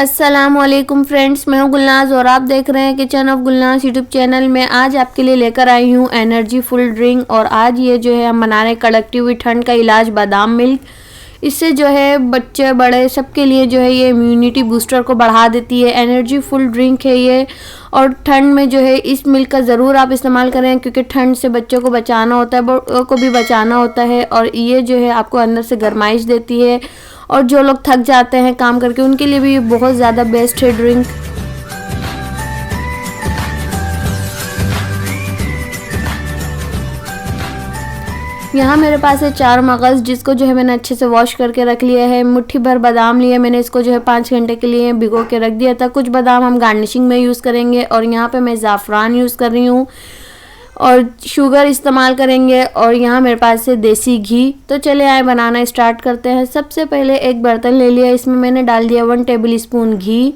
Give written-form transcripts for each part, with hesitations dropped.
अस्सलामुअलैकुम फ्रेंड्स, मैं हूं गुलनाज और आप देख रहे हैं kitchen of Gulnaz YouTube channel में। आज आपके लिए लेकर आई हूं एनर्जी फुल ड्रिंक। और आज ये जो है हम बना रहे हैं कड़कती हुई ठंड का इलाज बादाम मिल्क। इससे जो है बच्चे बड़े सबके लिए जो है ये इम्यूनिटी बूस्टर को बढ़ा देती है। एनर्जी फुल ड्रिंक है ये। और ठंड में जो है इस मिल्क का ज़रूर आप इस्तेमाल करें, क्योंकि ठंड से बच्चों को बचाना होता है, बड़ों को भी बचाना होता है। और ये जो है आपको अंदर से गरमाइश देती है। और जो लोग थक जाते हैं काम करके, उनके लिए भी ये बहुत ज़्यादा बेस्ट है ड्रिंक। यहाँ मेरे पास है 4 मगज़, जिसको जो है मैंने अच्छे से वॉश करके रख लिया है। मुट्ठी भर बादाम लिए मैंने, इसको जो है 5 घंटे के लिए भिगो के रख दिया था। कुछ बादाम हम गार्निशिंग में यूज़ करेंगे। और यहाँ पे मैं ज़ाफ़रान यूज़ कर रही हूँ और शुगर इस्तेमाल करेंगे। और यहाँ मेरे पास है देसी घी। तो चले आए बनाना स्टार्ट करते हैं। सबसे पहले एक बर्तन ले लिया, इसमें मैंने डाल दिया 1 टेबल स्पून घी।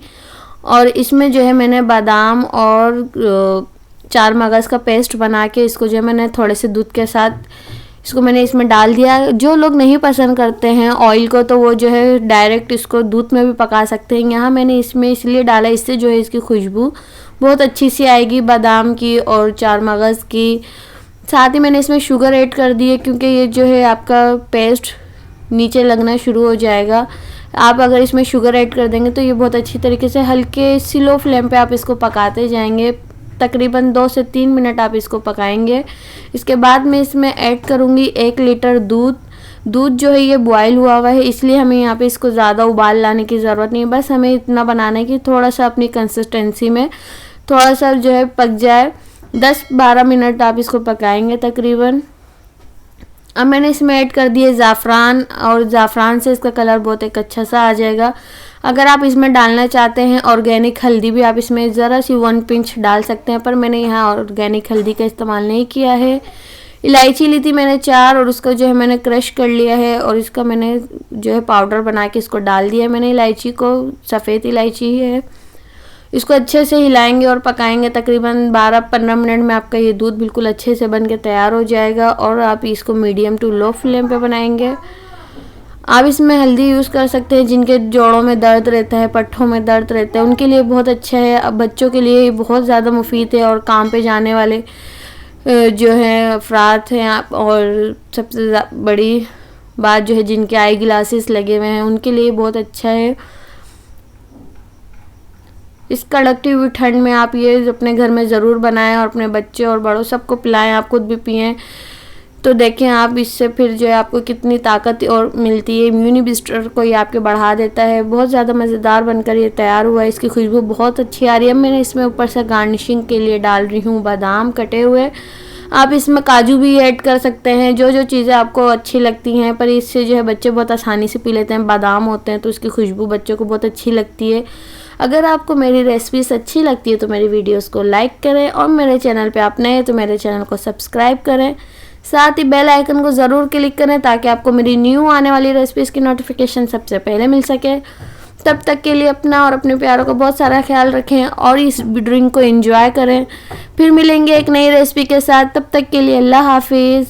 और इसमें जो है मैंने बादाम और 4 मगज़ का पेस्ट बना के इसको जो है मैंने थोड़े से दूध के साथ इसको मैंने इसमें डाल दिया। जो लोग नहीं पसंद करते हैं ऑयल को, तो वो जो है डायरेक्ट इसको दूध में भी पका सकते हैं। यहाँ मैंने इसमें इसलिए डाला, इससे जो है इसकी खुशबू बहुत अच्छी सी आएगी बादाम की और 4 मगज़ की। साथ ही मैंने इसमें शुगर ऐड कर दी है, क्योंकि ये जो है आपका पेस्ट नीचे लगना शुरू हो जाएगा। आप अगर इसमें शुगर ऐड कर देंगे तो ये बहुत अच्छी तरीके से हल्के स्लो फ्लेम पे आप इसको पकाते जाएंगे। तकरीबन 2 से 3 मिनट आप इसको पकाएंगे। इसके बाद मैं इसमें ऐड करूँगी 1 लीटर दूध। दूध जो है ये बॉयल हुआ हुआ है, इसलिए हमें यहाँ पे इसको ज़्यादा उबाल लाने की ज़रूरत नहीं है। बस हमें इतना बनाना है कि थोड़ा सा अपनी कंसिस्टेंसी में थोड़ा सा जो है पक जाए। 10-12 मिनट आप इसको पकाएंगे तकरीबन। अब मैंने इसमें ऐड कर दिए ज़ाफ़रान, और ज़ाफ़रान से इसका कलर बहुत एक अच्छा सा आ जाएगा। अगर आप इसमें डालना चाहते हैं ऑर्गेनिक हल्दी भी आप इसमें ज़रा सी 1 पिंच डाल सकते हैं, पर मैंने यहाँ ऑर्गेनिक हल्दी का इस्तेमाल नहीं किया है। इलायची ली थी मैंने 4, और उसका जो है मैंने क्रश कर लिया है और इसका मैंने जो है पाउडर बना के इसको डाल दिया है। मैंने इलायची को, सफ़ेद इलायची है। इसको अच्छे से हिलाएंगे और पकाएंगे। तकरीबन 12-15 मिनट में आपका ये दूध बिल्कुल अच्छे से बन के तैयार हो जाएगा। और आप इसको मीडियम टू लो फ्लेम पे बनाएंगे। आप इसमें हल्दी यूज़ कर सकते हैं। जिनके जोड़ों में दर्द रहता है, पट्ठों में दर्द रहता है, उनके लिए बहुत अच्छा है। अब बच्चों के लिए बहुत ज़्यादा मुफीद है। और काम पे जाने वाले जो हैं अफराद हैं आप, और सबसे बड़ी बात जो है जिनके आई ग्लासेस लगे हुए हैं, उनके लिए बहुत अच्छा है। इस कड़कती हुई ठंड में आप ये अपने घर में ज़रूर बनाएं और अपने बच्चे और बड़ों सबको पिलाएं, आप खुद भी पिएं। तो देखें आप, इससे फिर जो है आपको कितनी ताकत और मिलती है। इम्यूनी बूस्टर को ये आपके बढ़ा देता है। बहुत ज़्यादा मज़ेदार बनकर ये तैयार हुआ है। इसकी खुशबू बहुत अच्छी आ रही है। अब मैंने इसमें ऊपर से गार्निशिंग के लिए डाल रही हूँ बादाम कटे हुए। आप इसमें काजू भी ऐड कर सकते हैं, जो जो चीज़ें आपको अच्छी लगती हैं। पर इससे जो है बच्चे बहुत आसानी से पी लेते हैं। बादाम होते हैं तो इसकी खुशबू बच्चों को बहुत अच्छी लगती है। अगर आपको मेरी रेसिपीज़ अच्छी लगती है तो मेरी वीडियोस को लाइक करें, और मेरे चैनल पे आप नए हैं तो मेरे चैनल को सब्सक्राइब करें। साथ ही बेल आइकन को ज़रूर क्लिक करें, ताकि आपको मेरी न्यू आने वाली रेसिपीज़ की नोटिफिकेशन सबसे पहले मिल सके। तब तक के लिए अपना और अपने प्यारों का बहुत सारा ख्याल रखें और इस ड्रिंक को एंजॉय करें। फिर मिलेंगे एक नई रेसिपी के साथ। तब तक के लिए अल्लाह हाफिज़।